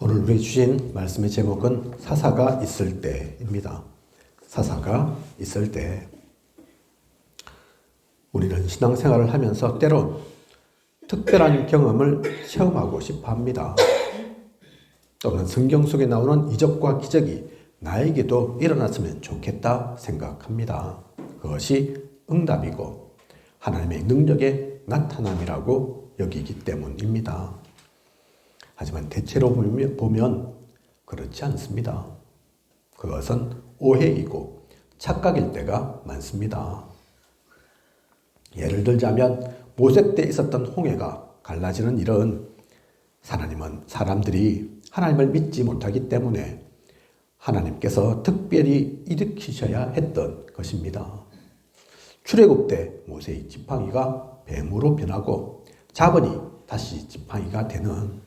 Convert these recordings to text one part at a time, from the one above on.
오늘 우리 주신 말씀의 제목은 사사가 있을 때입니다. 사사가 있을 때. 우리는 신앙생활을 하면서 때론 특별한 경험을 체험하고 싶어 합니다. 또는 성경 속에 나오는 이적과 기적이 나에게도 일어났으면 좋겠다 생각합니다. 그것이 응답이고 하나님의 능력의 나타남이라고 여기기 때문입니다. 하지만 대체로 보면 그렇지 않습니다. 그것은 오해이고 착각일 때가 많습니다. 예를 들자면 모세 때 있었던 홍해가 갈라지는 일은 하나님은 사람들이 하나님을 믿지 못하기 때문에 하나님께서 특별히 일으키셔야 했던 것입니다. 출애굽 때 모세의 지팡이가 뱀으로 변하고 잡으니 다시 지팡이가 되는,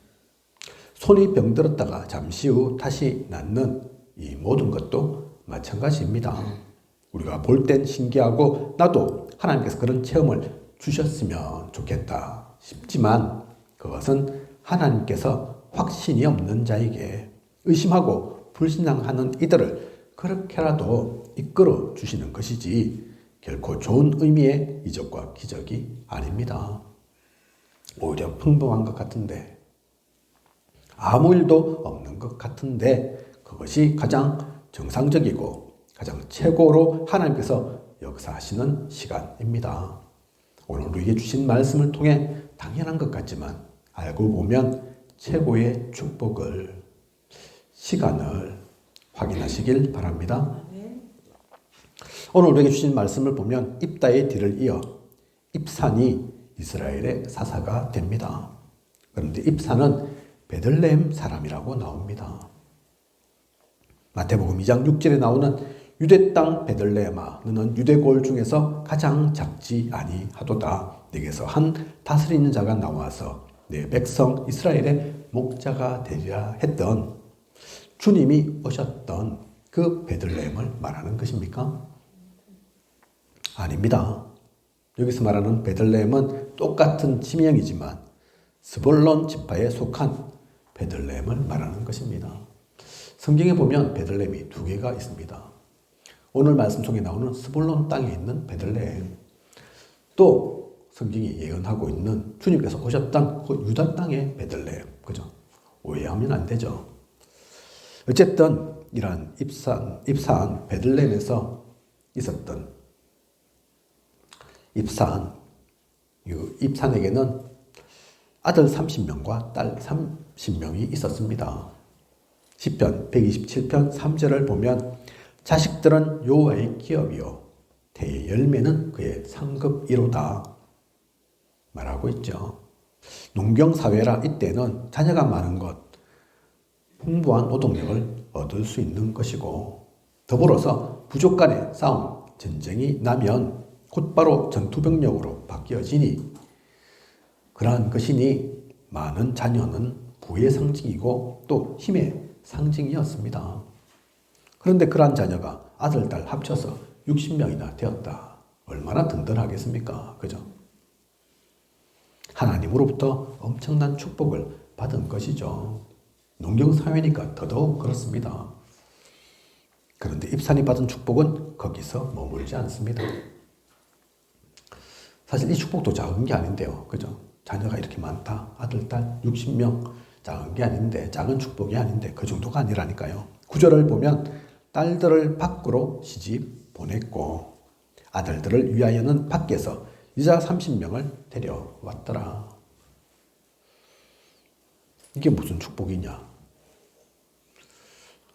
손이 병들었다가 잠시 후 다시 낫는 이 모든 것도 마찬가지입니다. 우리가 볼 땐 신기하고 나도 하나님께서 그런 체험을 주셨으면 좋겠다 싶지만 그것은 하나님께서 확신이 없는 자에게 의심하고 불신앙하는 이들을 그렇게라도 이끌어 주시는 것이지 결코 좋은 의미의 이적과 기적이 아닙니다. 오히려 평범한 것 같은데, 아무 일도 없는 것 같은데 그것이 가장 정상적이고 가장 최고로 하나님께서 역사하시는 시간입니다. 오늘 우리에게 주신 말씀을 통해 당연한 것 같지만 알고 보면 최고의 축복을, 시간을 확인하시길 바랍니다. 오늘 우리에게 주신 말씀을 보면 입다의 뒤를 이어 입산이 이스라엘의 사사가 됩니다. 그런데 입산은 베들레헴 사람이라고 나옵니다. 마태복음 2장 6절에 나오는 유대 땅 베들레헴아 너는 유대골 중에서 가장 작지 아니하도다. 네게서 한 다스리는 자가 나와서 내 백성 이스라엘의 목자가 되리라 했던, 주님이 오셨던 그 베들레헴을 말하는 것입니까? 아닙니다. 여기서 말하는 베들레헴은 똑같은 지명이지만 스불론 지파에 속한 베들레헴을 말하는 것입니다. 성경에 보면 베들레헴이 두 개가 있습니다. 오늘 말씀 속에 나오는 스불론 땅에 있는 베들레헴, 또 성경이 예언하고 있는 주님께서 오셨던 그 유다 땅의 베들레헴, 그죠? 오해하면 안 되죠. 어쨌든 이러한 입산 베들레헴에서 있었던 입산에게는 아들 30명과 딸 30명이 있었습니다. 시편 127편 3절을 보면 자식들은 여호와의 기업이요 태의 열매는 그의 상급이로다 말하고 있죠. 농경사회라 이때는 자녀가 많은 것, 풍부한 노동력을 얻을 수 있는 것이고, 더불어서 부족 간의 싸움, 전쟁이 나면 곧바로 전투병력으로 바뀌어지니 그러한 것이니 많은 자녀는 부의 상징이고 또 힘의 상징이었습니다. 그런데 그러한 자녀가 아들, 딸 합쳐서 60명이나 되었다. 얼마나 든든하겠습니까? 그죠? 하나님으로부터 엄청난 축복을 받은 것이죠. 농경사회니까 더더욱 그렇습니다. 그런데 입산이 받은 축복은 거기서 머물지 않습니다. 사실 이 축복도 작은 게 아닌데요. 그죠? 자녀가 이렇게 많다. 아들, 딸 60명. 작은 게 아닌데, 작은 축복이 아닌데 그 정도가 아니라니까요. 9절을 보면 딸들을 밖으로 시집 보냈고 아들들을 위하여는 밖에서 여자 30명을 데려왔더라. 이게 무슨 축복이냐?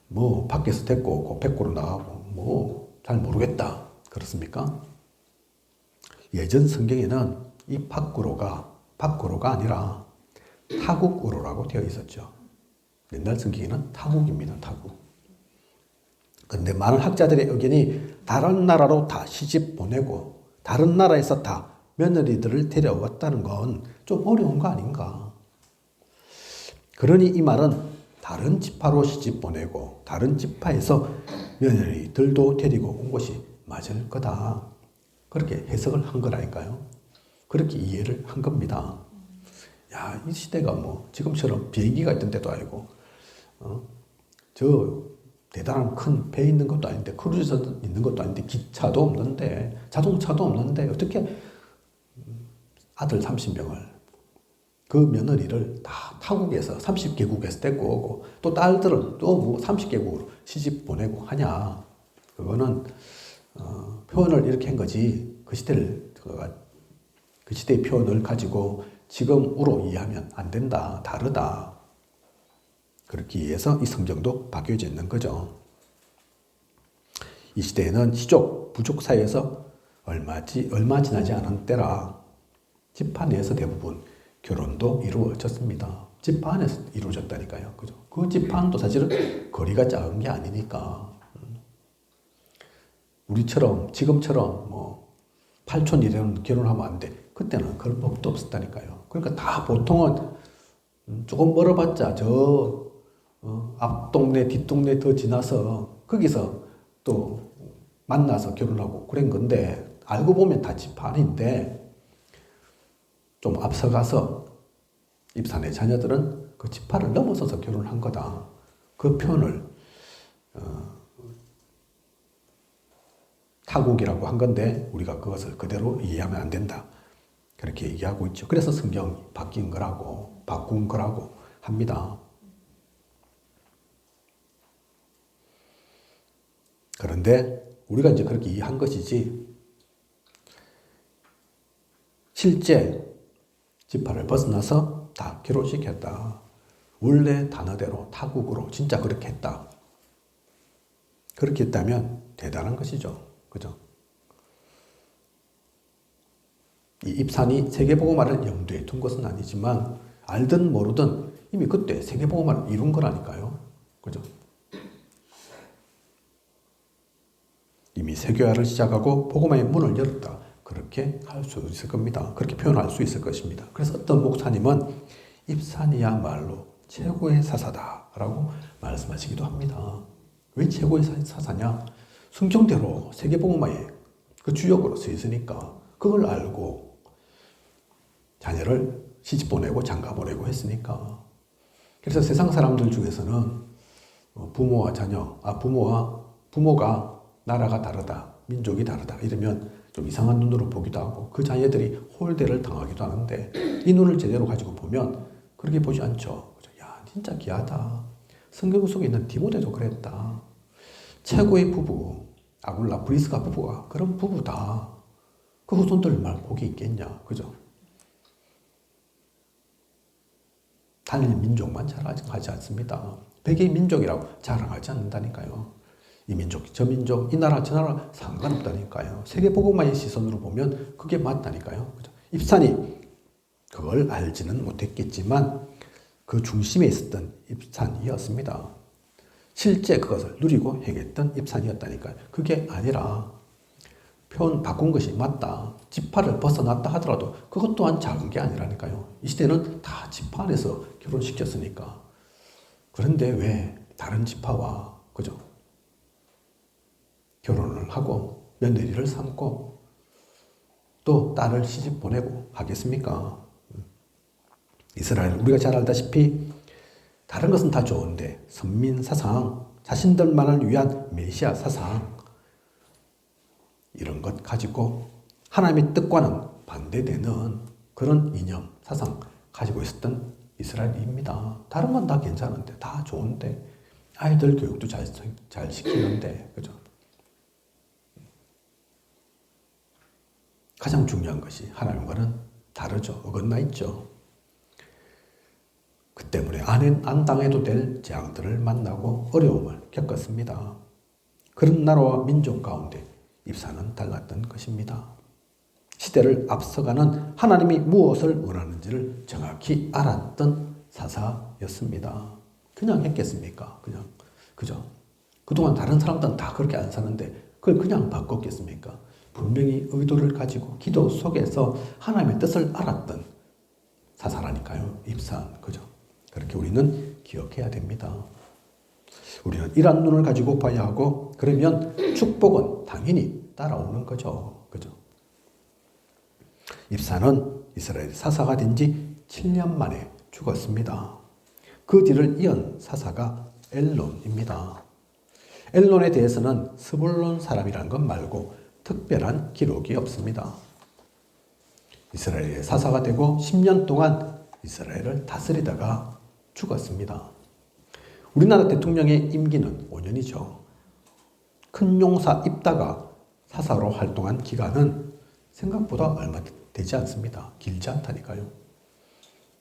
뭐 밖에서 데리고 오고 밖으로 나가고 뭐 잘 모르겠다. 그렇습니까? 예전 성경에는 이 밖으로가 아니라 타국으로라고 되어 있었죠. 옛날 성경에는 타국입니다. 타국. 그런데 많은 학자들의 의견이 다른 나라로 다 시집 보내고 다른 나라에서 다 며느리들을 데려왔다는 건 좀 어려운 거 아닌가. 그러니 이 말은 다른 지파로 시집 보내고 다른 지파에서 며느리들도 데리고 온 것이 맞을 거다. 그렇게 해석을 한 거라니까요. 그렇게 이해를 한 겁니다. 야, 이 시대가 뭐 지금처럼 비행기가 있던 때도 아니고 저 대단한 큰 배 있는 것도 아닌데, 크루즈 있는 것도 아닌데, 기차도 없는데, 자동차도 없는데, 어떻게 아들 30명을, 그 며느리를 다 타국에서 30개국에서 데리고 오고, 또 딸들은 또 뭐 30개국으로 시집 보내고 하냐. 그거는 표현을 이렇게 한 거지, 그 시대의 표현을 가지고 지금으로 이해하면 안 된다, 다르다. 그렇기 위해서 이 성경도 바뀌어져 있는 거죠. 이 시대에는 시족, 부족 사이에서 얼마 지나지 않은 때라 집 안에서 대부분 결혼도 이루어졌습니다. 집 안에서 이루어졌다니까요. 그죠? 그 집 안도 사실은 거리가 작은 게 아니니까. 우리처럼, 지금처럼 뭐, 8촌 이래는 결혼하면 안 돼. 그때는 그런 법도 없었다니까요. 그러니까 다 보통은 조금 멀어봤자 앞 동네, 뒷 동네 더 지나서 거기서 또 만나서 결혼하고 그런 건데, 알고 보면 다 집 안인데, 좀 앞서가서 입산의 자녀들은 그 지파를 넘어서서 결혼을 한 거다. 그 표현을 타국이라고 한 건데 우리가 그것을 그대로 이해하면 안 된다. 그렇게 얘기하고 있죠. 그래서 성경이 바꾼 거라고 합니다. 그런데 우리가 이제 그렇게 이해한 것이지, 실제 지파를 벗어나서 다 결혼시켰다. 원래 단어대로 타국으로 진짜 그렇게 했다. 그렇게 했다면 대단한 것이죠. 그죠? 이 입산이 세계복음화를 염두에 둔 것은 아니지만 알든 모르든 이미 그때 세계복음화를 이룬 거라니까요. 그죠? 이미 세계화를 시작하고 복음화의 문을 열었다. 그렇게 할 수 있을 겁니다. 그렇게 표현할 수 있을 것입니다. 그래서 어떤 목사님은 입산이야말로 최고의 사사다라고 말씀하시기도 합니다. 왜 최고의 사사냐? 성경대로 세계복음화의 그 주역으로 서 있으니까 그걸 알고 자녀를 시집 보내고 장가 보내고 했으니까. 그래서 세상 사람들 중에서는 부모와 부모가 나라가 다르다, 민족이 다르다 이러면 좀 이상한 눈으로 보기도 하고 그 자녀들이 홀대를 당하기도 하는데, 이 눈을 제대로 가지고 보면 그렇게 보지 않죠. 야, 진짜 귀하다. 성경 속에 있는 디모데도 그랬다. 최고의 부부, 아굴라 브리스가 부부가 그런 부부다. 그 후손들 말 복이 있겠냐. 그죠? 단일 민족만 자랑하지 않습니다. 백의 민족이라고 자랑하지 않는다니까요. 이 민족, 저 민족, 이 나라, 저 나라 상관없다니까요. 세계복음화의 시선으로 보면 그게 맞다니까요. 그죠? 입산이 그걸 알지는 못했겠지만 그 중심에 있었던 입산이었습니다. 실제 그것을 누리고 행했던 입산이었다니까요. 그게 아니라 표현 바꾼 것이 맞다. 지파를 벗어났다 하더라도 그것 또한 작은 게 아니라니까요. 이 시대는 다 지파 안에서 결혼시켰으니까. 그런데 왜 다른 지파와, 그죠? 결혼을 하고 며느리를 삼고 또 딸을 시집 보내고 하겠습니까? 이스라엘, 우리가 잘 알다시피 다른 것은 다 좋은데 선민 사상, 자신들만을 위한 메시아 사상, 이런 것 가지고 하나님의 뜻과는 반대되는 그런 이념, 사상 가지고 있었던 이스라엘입니다. 다른 건 다 괜찮은데, 다 좋은데, 아이들 교육도 잘 시키는데, 그죠? 가장 중요한 것이 하나님과는 다르죠. 어긋나 있죠. 그 때문에 안 당해도 될 재앙들을 만나고 어려움을 겪었습니다. 그런 나라와 민족 가운데 입산은 달랐던 것입니다. 시대를 앞서가는 하나님이 무엇을 원하는지를 정확히 알았던 사사였습니다. 그냥 했겠습니까? 그죠? 그동안 다른 사람들은 다 그렇게 안 사는데 그걸 그냥 바꿨겠습니까? 분명히 의도를 가지고 기도 속에서 하나님의 뜻을 알았던 사사라니까요. 입산, 그죠? 그렇게 우리는 기억해야 됩니다. 우리는 이런 눈을 가지고 봐야 하고, 그러면 축복은 당연히 따라오는 거죠. 그죠? 입산은 이스라엘 사사가 된 지 7년 만에 죽었습니다. 그 뒤를 이은 사사가 엘론입니다. 엘론에 대해서는 스불론 사람이라는 것 말고 특별한 기록이 없습니다. 이스라엘의 사사가 되고 10년 동안 이스라엘을 다스리다가 죽었습니다. 우리나라 대통령의 임기는 5년이죠. 큰 용사 입다가 사사로 활동한 기간은 생각보다 얼마 되지 않습니다. 길지 않다니까요.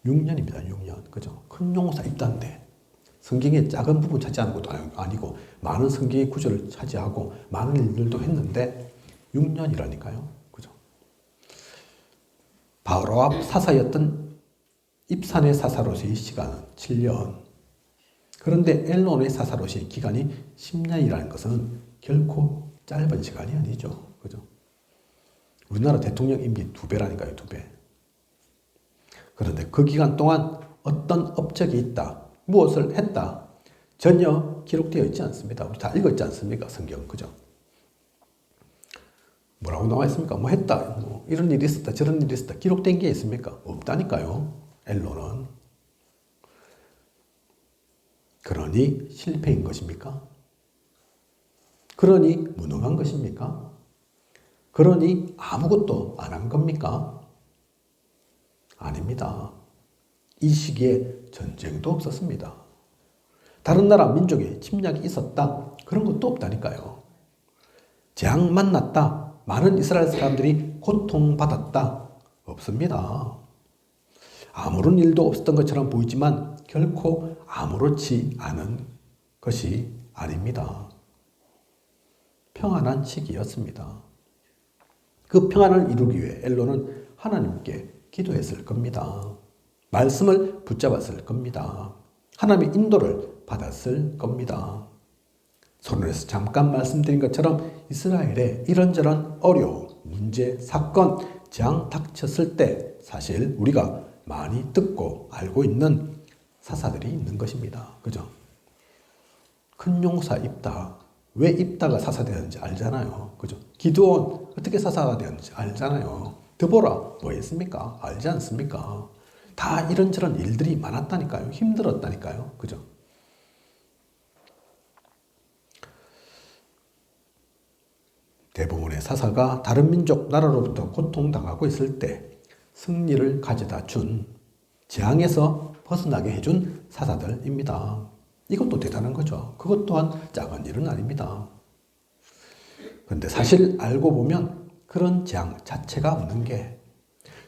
6년입니다. 6년. 그죠? 큰 용사 입다인데 성경의 작은 부분 차지하는 것도 아니고 많은 성경의 구절을 차지하고 많은 일들도 했는데 6년이라니까요. 그죠? 바로와 사사였던 입산의 사사로서의 시간은 7년. 그런데 엘론의 사사로서의 기간이 10년이라는 것은 결코 짧은 시간이 아니죠. 그죠? 우리나라 대통령 임기 2배라니까요. 2배. 그런데 그 기간 동안 어떤 업적이 있다. 무엇을 했다. 전혀 기록되어 있지 않습니다. 우리 다 읽었지 않습니까? 성경. 그죠? 뭐라고 나와 있습니까? 뭐 했다. 뭐 이런 일이 있었다. 저런 일이 있었다. 기록된 게 있습니까? 없다니까요. 엘론은. 그러니 실패인 것입니까? 그러니 무능한 것입니까? 그러니 아무것도 안 한 겁니까? 아닙니다. 이 시기에 전쟁도 없었습니다. 다른 나라 민족의 침략이 있었다? 그런 것도 없다니까요. 재앙 만났다? 많은 이스라엘 사람들이 고통받았다? 없습니다. 아무런 일도 없었던 것처럼 보이지만 결코 아무렇지 않은 것이 아닙니다. 평안한 시기였습니다. 그 평안을 이루기 위해 엘론은 하나님께 기도했을 겁니다. 말씀을 붙잡았을 겁니다. 하나님의 인도를 받았을 겁니다. 서론에서 잠깐 말씀드린 것처럼 이스라엘에 이런저런 어려움, 문제, 사건, 재앙 닥쳤을 때 사실 우리가 많이 듣고 알고 있는 사사들이 있는 것입니다. 그죠? 큰 용사 입다. 왜 입다가 사사 되었는지 알잖아요. 그죠? 기드온 어떻게 사사가 되었는지 알잖아요. 드보라 뭐 했습니까? 알지 않습니까? 다 이런저런 일들이 많았다니까요. 힘들었다니까요. 그죠? 대부분의 사사가 다른 민족 나라로부터 고통당하고 있을 때 승리를 가져다 준 재앙에서 벗어나게 해준 사사들입니다. 이것도 대단한 거죠. 그것 또한 작은 일은 아닙니다. 그런데 사실 알고 보면 그런 재앙 자체가 없는 게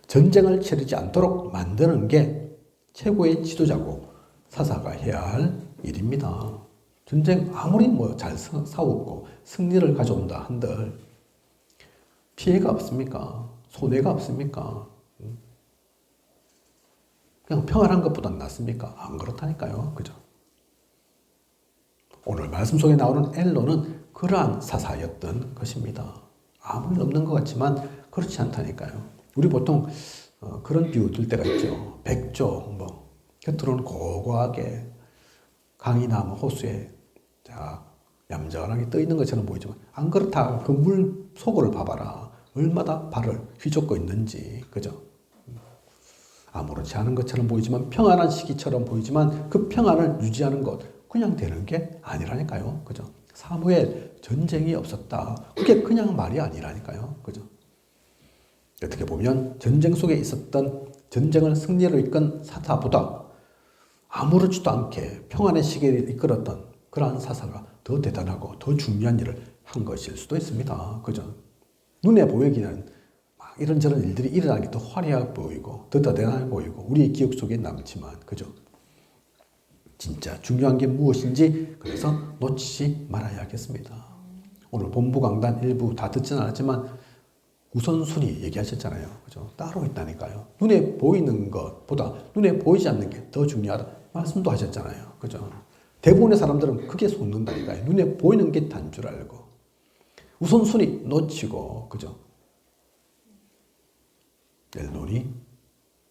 전쟁을 치르지 않도록 만드는 게 최고의 지도자고 사사가 해야 할 일입니다. 전쟁 아무리 뭐 잘 싸웠고 승리를 가져온다 한들 피해가 없습니까? 손해가 없습니까? 그냥 평안한 것보단 낫습니까? 안 그렇다니까요. 그죠? 오늘 말씀 속에 나오는 엘론은 그러한 사사였던 것입니다. 아무 일 없는 것 같지만 그렇지 않다니까요. 우리 보통 그런 비유 들 때가 있죠. 백조, 뭐 겉으로는 고고하게 강이나 뭐 호수에 얌전하게 떠 있는 것처럼 보이지만 안 그렇다. 그 물 속을 봐봐라. 얼마나 발을 휘젓고 있는지. 그죠? 아무렇지 않은 것처럼 보이지만 평안한 시기처럼 보이지만 그 평안을 유지하는 것 그냥 되는 게 아니라니까요. 그죠? 사무엘 전쟁이 없었다. 그게 그냥 말이 아니라니까요. 그죠? 어떻게 보면 전쟁 속에 있었던 전쟁을 승리로 이끈 사사보다 아무렇지도 않게 평안의 시기를 이끌었던 그러한 사사가 더 대단하고 더 중요한 일을 한 것일 수도 있습니다. 그죠? 눈에 보이기는 막 이런저런 일들이 일어나기 더 화려해 보이고 더 대단해 보이고 우리의 기억 속에 남지만 그죠? 진짜 중요한 게 무엇인지 그래서 놓치지 말아야겠습니다. 오늘 본부 강단 일부 다 듣지는 않았지만 우선순위 얘기하셨잖아요. 그죠? 따로 있다니까요. 눈에 보이는 것보다 눈에 보이지 않는 게 더 중요하다. 말씀도 하셨잖아요. 그죠? 대부분의 사람들은 그게 속는다니까요. 눈에 보이는 게 단 줄 알고. 우선순위 놓치고, 그죠? 엘론이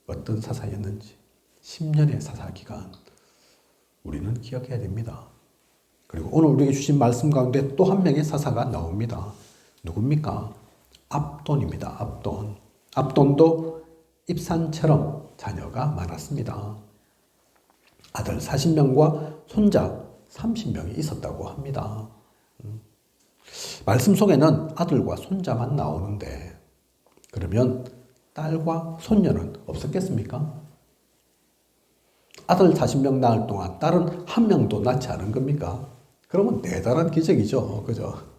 어떤 사사였는지 10년의 사사 기간 우리는 기억해야 됩니다. 그리고 오늘 우리에게 주신 말씀 가운데 또 한 명의 사사가 나옵니다. 누굽니까? 압돈입니다. 압돈. 압돈도 입산처럼 자녀가 많았습니다. 아들 40명과 손자 30명이 있었다고 합니다. 말씀 속에는 아들과 손자만 나오는데 그러면 딸과 손녀는 없었겠습니까? 아들 40명 낳을 동안 딸은 한 명도 낳지 않은 겁니까? 그러면 대단한 기적이죠. 그죠?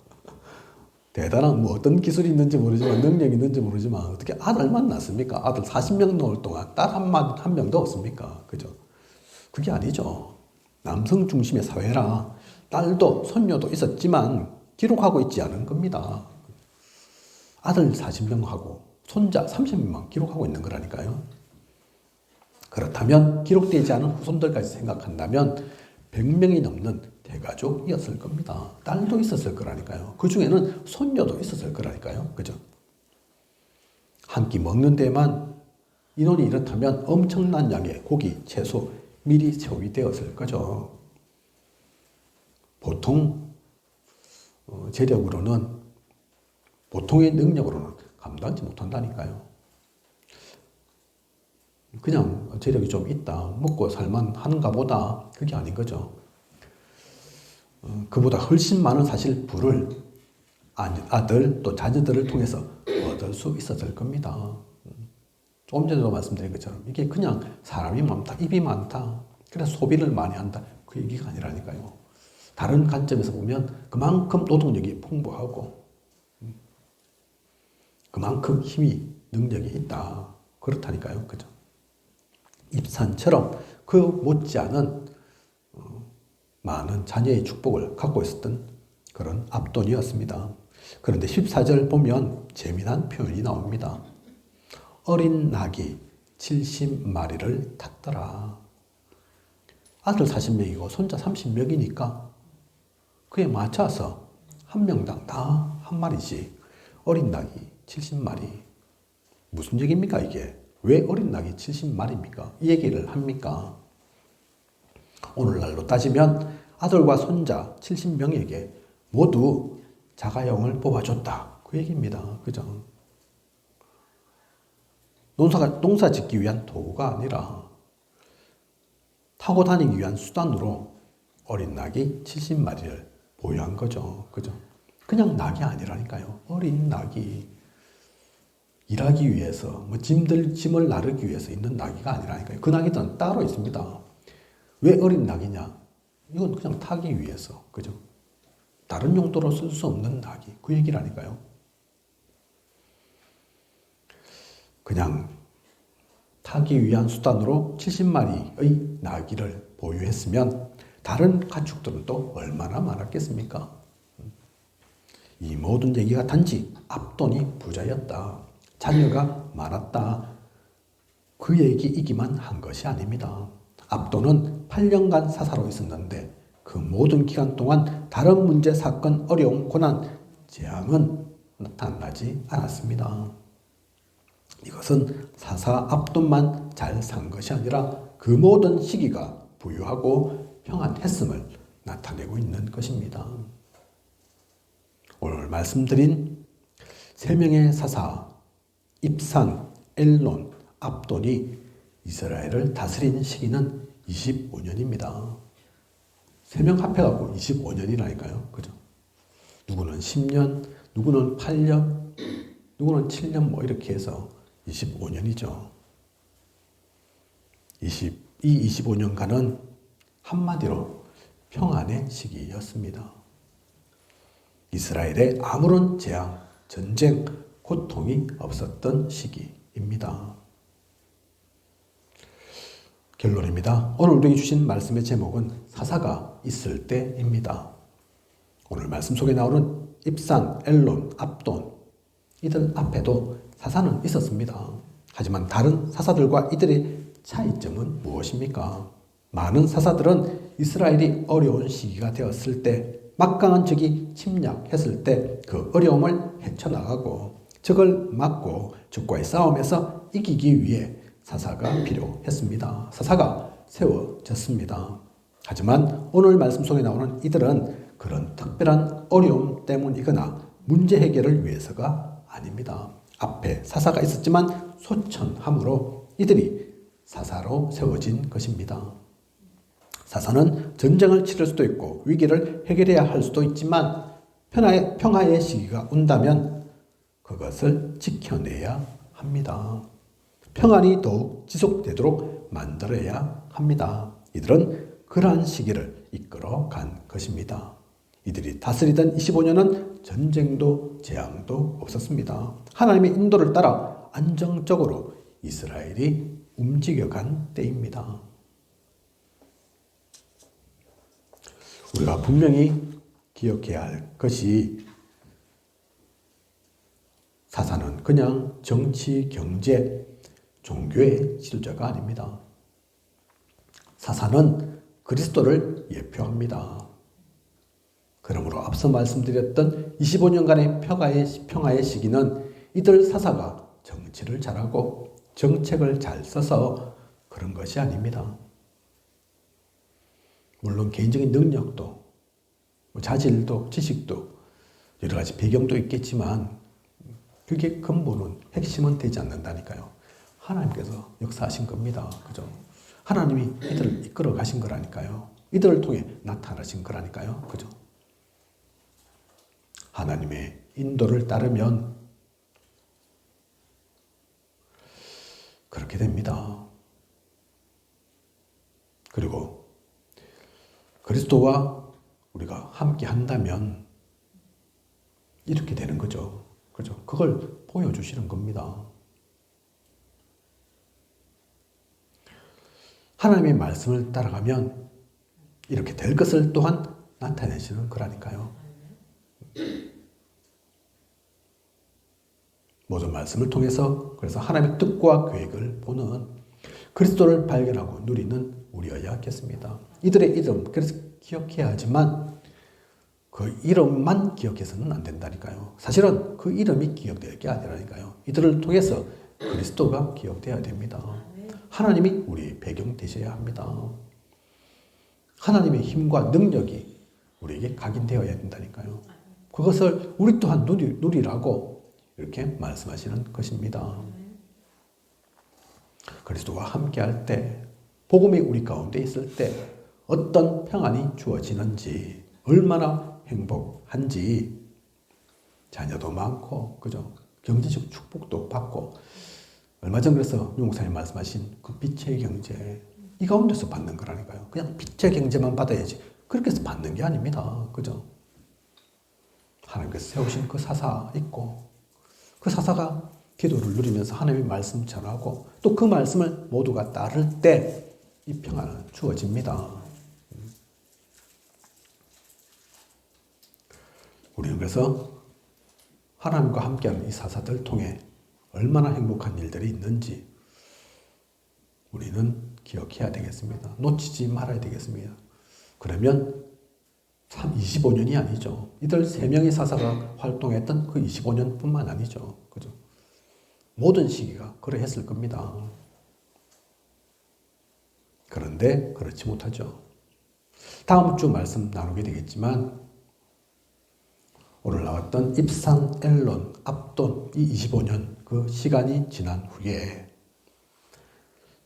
대단한 뭐 어떤 기술이 있는지 모르지만 능력이 있는지 모르지만 어떻게 아들만 낳습니까? 아들 40명 낳을 동안 딸 한 명도 없습니까? 그죠? 그게 아니죠. 남성 중심의 사회라 딸도 손녀도 있었지만 기록하고 있지 않은 겁니다. 아들 40명하고 손자 30명만 기록하고 있는 거라니까요. 그렇다면 기록되지 않은 후손들까지 생각한다면 100명이 넘는 대가족이었을 겁니다. 딸도 있었을 거라니까요. 그 중에는 손녀도 있었을 거라니까요. 그죠? 한 끼 먹는 데만 인원이 이렇다면 엄청난 양의 고기, 채소 미리 소비되었을 거죠. 보통 재력으로는 보통의 능력으로는 감당하지 못한다니까요. 그냥 재력이 좀 있다, 먹고 살만 하는가 보다, 그게 아닌 거죠. 그보다 훨씬 많은 사실 부를 아들 또 자녀들을 통해서 얻을 수 있었을 겁니다. 조금 전에도 말씀드린 것처럼 이게 그냥 사람이 많다, 입이 많다, 그래서 소비를 많이 한다, 그 얘기가 아니라니까요. 다른 관점에서 보면 그만큼 노동력이 풍부하고 그만큼 힘이, 능력이 있다, 그렇다니까요. 그죠? 입산처럼 그 못지않은 많은 자녀의 축복을 갖고 있었던 그런 압돈이었습니다. 그런데 14절 보면 재미난 표현이 나옵니다. 어린 낙이 70마리를 탔더라. 아들 40명이고 손자 30명이니까 그에 맞춰서 한 명당 다 한 마리씩 어린 낙이 70마리. 무슨 얘기입니까 이게? 왜 어린 낙이 70마리입니까? 이 얘기를 합니까? 오늘날로 따지면 아들과 손자 70명에게 모두 자가용을 뽑아줬다, 그 얘기입니다. 그죠? 농사 짓기 위한 도구가 아니라 타고 다니기 위한 수단으로 어린 낙이 70마리를 보유한 거죠. 그죠? 그냥 낙이 아니라니까요. 어린 낙이 일하기 위해서, 뭐 짐을 나르기 위해서 있는 낙이가 아니라니까요. 그 낙이는 따로 있습니다. 왜 어린 낙이냐? 이건 그냥 타기 위해서, 그죠? 다른 용도로 쓸 수 없는 낙이, 그 얘기라니까요. 그냥 타기 위한 수단으로 70마리의 나귀를 보유했으면 다른 가축들은 또 얼마나 많았겠습니까? 이 모든 얘기가 단지 압돈이 부자였다, 자녀가 많았다, 그 얘기이기만 한 것이 아닙니다. 압돈은 8년간 사사로 있었는데 그 모든 기간 동안 다른 문제, 사건, 어려움, 고난, 재앙은 나타나지 않았습니다. 이것은 사사 압돈만 잘 산 것이 아니라 그 모든 시기가 부유하고 평안했음을 나타내고 있는 것입니다. 오늘 말씀드린 세 명의 사사 입산, 엘론, 압돈이 이스라엘을 다스린 시기는 25년입니다. 세 명 합해갖고 25년이라니까요. 그죠? 누구는 10년, 누구는 8년, 누구는 7년 뭐 이렇게 해서 25년이죠. 이 25년간은 한마디로 평안의 시기였습니다. 이스라엘에 아무런 재앙, 전쟁, 고통이 없었던 시기입니다. 결론입니다. 오늘 우리에게 주신 말씀의 제목은 사사가 있을 때입니다. 오늘 말씀 속에 나오는 입산, 엘론, 압돈, 이들 앞에도 사사는 있었습니다. 하지만 다른 사사들과 이들의 차이점은 무엇입니까? 많은 사사들은 이스라엘이 어려운 시기가 되었을 때, 막강한 적이 침략했을 때 그 어려움을 헤쳐나가고 적을 막고 적과의 싸움에서 이기기 위해 사사가 필요했습니다. 사사가 세워졌습니다. 하지만 오늘 말씀 속에 나오는 이들은 그런 특별한 어려움 때문이거나 문제 해결을 위해서가 아닙니다. 앞에 사사가 있었지만 소천함으로 이들이 사사로 세워진 것입니다. 사사는 전쟁을 치를 수도 있고 위기를 해결해야 할 수도 있지만 평화의 시기가 온다면 그것을 지켜내야 합니다. 평안이 더욱 지속되도록 만들어야 합니다. 이들은 그러한 시기를 이끌어 간 것입니다. 이들이 다스리던 25년은 전쟁도 재앙도 없었습니다. 하나님의 인도를 따라 안정적으로 이스라엘이 움직여간 때입니다. 우리가 분명히 기억해야 할 것이 사사는 그냥 정치, 경제, 종교의 지도자가 아닙니다. 사사는 그리스도를 예표합니다. 그러므로 앞서 말씀드렸던 25년간의 평화의 시기는 이들 사사가 정치를 잘하고 정책을 잘 써서 그런 것이 아닙니다. 물론 개인적인 능력도, 자질도, 지식도, 여러 가지 배경도 있겠지만 그게 근본은, 핵심은 되지 않는다니까요. 하나님께서 역사하신 겁니다. 그죠? 하나님이 이들을 이끌어 가신 거라니까요. 이들을 통해 나타나신 거라니까요. 그죠? 하나님의 인도를 따르면 그렇게 됩니다. 그리고 그리스도와 우리가 함께 한다면 이렇게 되는 거죠. 그죠? 그걸 보여주시는 겁니다. 하나님의 말씀을 따라가면 이렇게 될 것을 또한 나타내시는 거라니까요. 모든 말씀을 통해서 그래서 하나님의 뜻과 계획을 보는 그리스도를 발견하고 누리는 우리여야겠습니다. 이들의 이름, 그래서 기억해야 하지만 그 이름만 기억해서는 안 된다니까요. 사실은 그 이름이 기억될 게 아니라니까요. 이들을 통해서 그리스도가 기억돼야 됩니다. 하나님이 우리의 배경 되셔야 합니다. 하나님의 힘과 능력이 우리에게 각인되어야 된다니까요. 그것을 우리 또한 누리라고 이렇게 말씀하시는 것입니다. 그리스도와 함께할 때, 복음이 우리 가운데 있을 때 어떤 평안이 주어지는지, 얼마나 행복한지, 자녀도 많고, 그죠? 경제적 축복도 받고, 얼마 전 그래서 용사님 말씀하신 그 빛의 경제, 이 가운데서 받는 거라니까요. 그냥 빛의 경제만 받아야지. 그렇게 해서 받는 게 아닙니다. 그죠? 하나님께서 세우신 그 사사 있고, 그 사사가 기도를 누리면서 하나님의 말씀 전하고, 또 그 말씀을 모두가 따를 때 이 평안은 주어집니다. 우리는 그래서 하나님과 함께하는 이 사사들 통해 얼마나 행복한 일들이 있는지 우리는 기억해야 되겠습니다. 놓치지 말아야 되겠습니다. 그러면 참 25년이 아니죠. 이들 3명의 사사가 활동했던 그 25년뿐만 아니죠. 그죠? 모든 시기가 그러했을 겁니다. 그런데 그렇지 못하죠. 다음 주 말씀 나누게 되겠지만 오늘 나왔던 입산, 엘론, 압돈 이 25년 그 시간이 지난 후에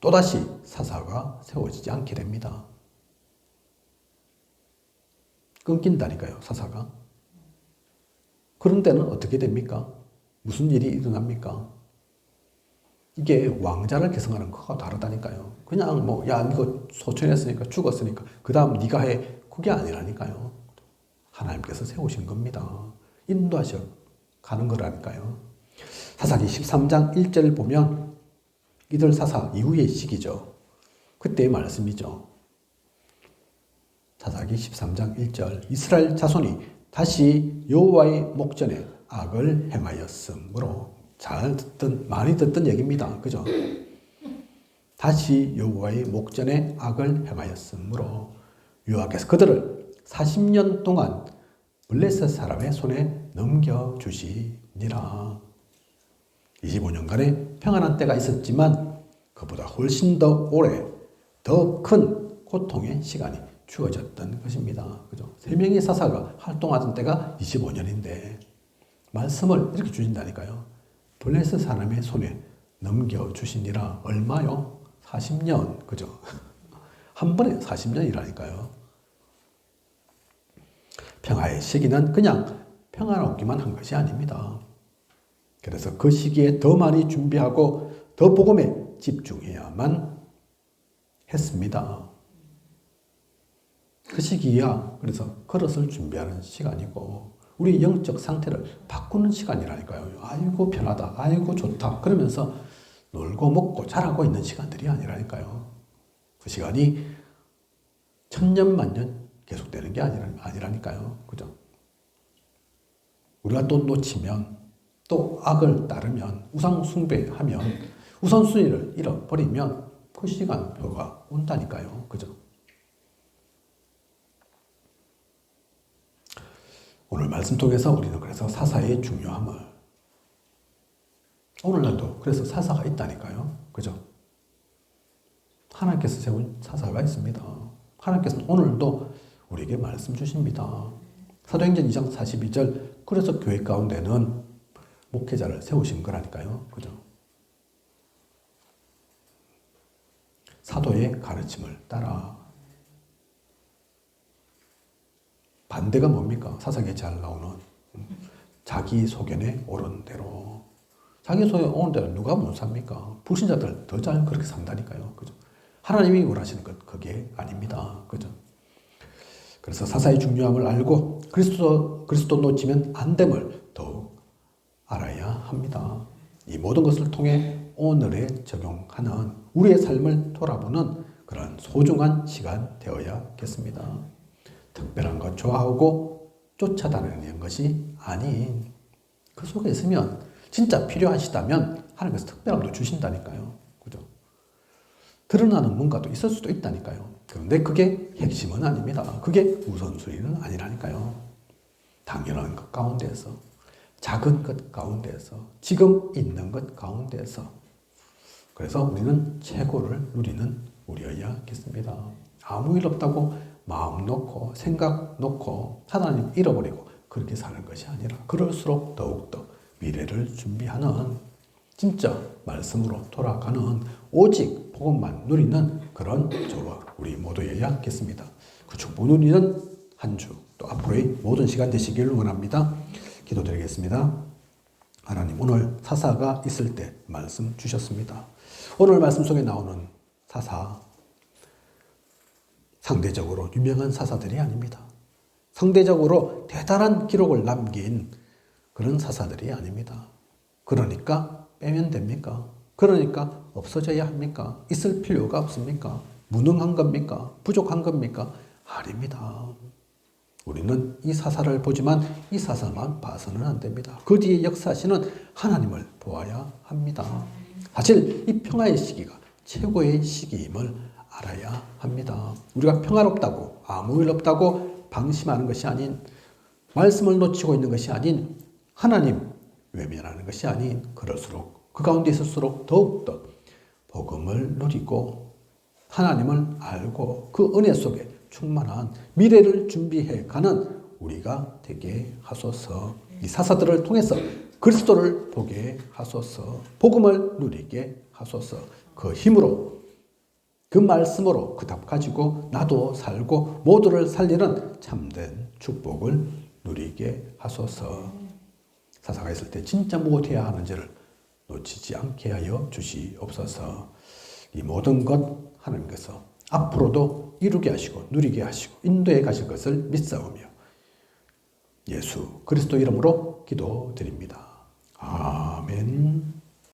또다시 사사가 세워지지 않게 됩니다. 끊긴다니까요, 사사가. 그런 때는 어떻게 됩니까? 무슨 일이 일어납니까? 이게 왕자를 계승하는 것과 다르다니까요. 그냥 야, 이거 소천했으니까 죽었으니까 그 다음 네가 해. 그게 아니라니까요. 하나님께서 세우신 겁니다. 인도하셔 가는 거라니까요. 사사기 13장 1절을 보면 이들 사사 이후의 시기죠. 그때의 말씀이죠. 사사기 13장 1절 이스라엘 자손이 다시 여호와의 목전에 악을 행하였으므로 많이 듣던 얘기입니다. 그죠? 다시 여호와의 목전에 악을 행하였으므로 여호와께서 그들을 40년 동안 블레셋 사람의 손에 넘겨주시니라. 25년간의 평안한 때가 있었지만 그보다 훨씬 더 오래 더 큰 고통의 시간이 주어졌던 것입니다. 그죠? 3명의 사사가 활동하던 때가 25년인데 말씀을 이렇게 주신다니까요. 블레셋 사람의 손에 넘겨주시니라. 얼마요? 40년. 그죠? 한 번에 40년이라니까요. 평화의 시기는 그냥 평화롭기만 한 것이 아닙니다. 그래서 그 시기에 더 많이 준비하고 더 복음에 집중해야만 했습니다. 그 시기야 그래서 그릇을 준비하는 시간이고 우리 영적 상태를 바꾸는 시간이라니까요. 아이고 편하다, 아이고 좋다 그러면서 놀고 먹고 자라고 있는 시간들이 아니라니까요. 그 시간이 천년만년 계속되는 게 아니라니까요. 그죠? 우리가 또 놓치면 또 악을 따르면 우상 숭배하면 우선순위를 잃어버리면 그 시간표가 온다니까요. 그죠? 오늘 말씀 통해서 우리는 그래서 사사의 중요함을 오늘날도 그래서 사사가 있다니까요. 그죠? 하나님께서 세운 사사가 있습니다. 하나님께서는 오늘도 우리에게 말씀 주십니다. 사도행전 2장 42절 그래서 교회 가운데는 목회자를 세우신 거라니까요. 그죠? 사도의 가르침을 따라 반대가 뭡니까? 사사기에 잘 나오는 자기 소견에 옳은 대로 자기 소견에 옳은 대로 누가 못 삽니까? 불신자들 더 잘 그렇게 산다니까요. 그죠? 하나님이 원하시는 것 그게 아닙니다. 그죠? 그래서 사사의 중요함을 알고 그리스도 놓치면 안 됨을 더욱 알아야 합니다. 이 모든 것을 통해 오늘에 적용하는 우리의 삶을 돌아보는 그런 소중한 시간 되어야겠습니다. 특별한 것 좋아하고 쫓아다니는 것이 아닌 그 속에 있으면 진짜 필요하시다면 하나님께서 특별함도 주신다니까요. 그죠? 드러나는 뭔가도 있을 수도 있다니까요. 그런데 그게 핵심은 아닙니다. 그게 우선순위는 아니라니까요. 당연한 것 가운데서 작은 것 가운데서 지금 있는 것 가운데서 그래서 우리는 최고를 누리는 우리여야겠습니다. 아무 일 없다고 마음 놓고 생각 놓고 하나님 잃어버리고 그렇게 사는 것이 아니라 그럴수록 더욱더 미래를 준비하는 진짜 말씀으로 돌아가는 오직 복음만 누리는 그런 저와 우리 모두여야겠습니다. 그 축복 누리는 한 주 또 앞으로의 모든 시간 되시기를 원합니다. 기도드리겠습니다. 하나님 오늘 사사가 있을 때 말씀 주셨습니다. 오늘 말씀 속에 나오는 사사 상대적으로 유명한 사사들이 아닙니다. 상대적으로 대단한 기록을 남긴 그런 사사들이 아닙니다. 그러니까 빼면 됩니까? 그러니까 없어져야 합니까? 있을 필요가 없습니까? 무능한 겁니까? 부족한 겁니까? 아닙니다. 우리는 이 사사를 보지만 이 사사만 봐서는 안 됩니다. 그 뒤에 역사하시는 하나님을 보아야 합니다. 사실 이 평화의 시기가 최고의 시기임을 알아야 합니다. 우리가 평화롭다고 아무 일 없다고 방심하는 것이 아닌 말씀을 놓치고 있는 것이 아닌 하나님 외면하는 것이 아닌 그럴수록 그 가운데 있을수록 더욱더 복음을 누리고 하나님을 알고 그 은혜 속에 충만한 미래를 준비해 가는 우리가 되게 하소서. 이 사사들을 통해서 그리스도를 보게 하소서. 복음을 누리게 하소서. 그 힘으로 그 말씀으로 그 답 가지고 나도 살고 모두를 살리는 참된 축복을 누리게 하소서. 사사가 있을 때 진짜 무엇해야 하는지를 놓치지 않게 하여 주시옵소서. 이 모든 것 하나님께서 앞으로도 이루게 하시고 누리게 하시고 인도해 가실 것을 믿사오며 예수 그리스도 이름으로 기도드립니다.